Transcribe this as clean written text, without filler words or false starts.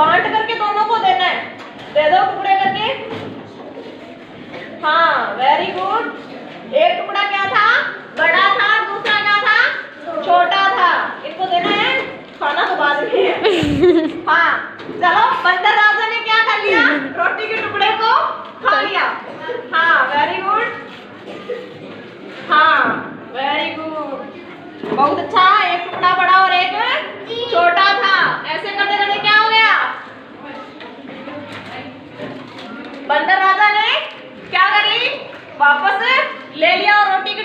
बांट करके दोनों को देना है। दे दो टुकड़े करके। हाँ वेरी गुड। एक टुकड़ा क्या था, बड़ा था, दूसरा क्या था, छोटा था। इनको देना है, खाना तो बाद में है। हाँ चलो, बंदर राजा ने क्या कर लिया, रोटी के टुकड़े को खा लिया। हाँ वेरी गुड। हाँ वेरी गुड, बहुत अच्छा। एक टुकड़ा बड़ा और एक छोटा था। ऐसे करते करते क्या हो गया, बंदर राजा ने क्या कर ली, वापस ले लिया और रोटी के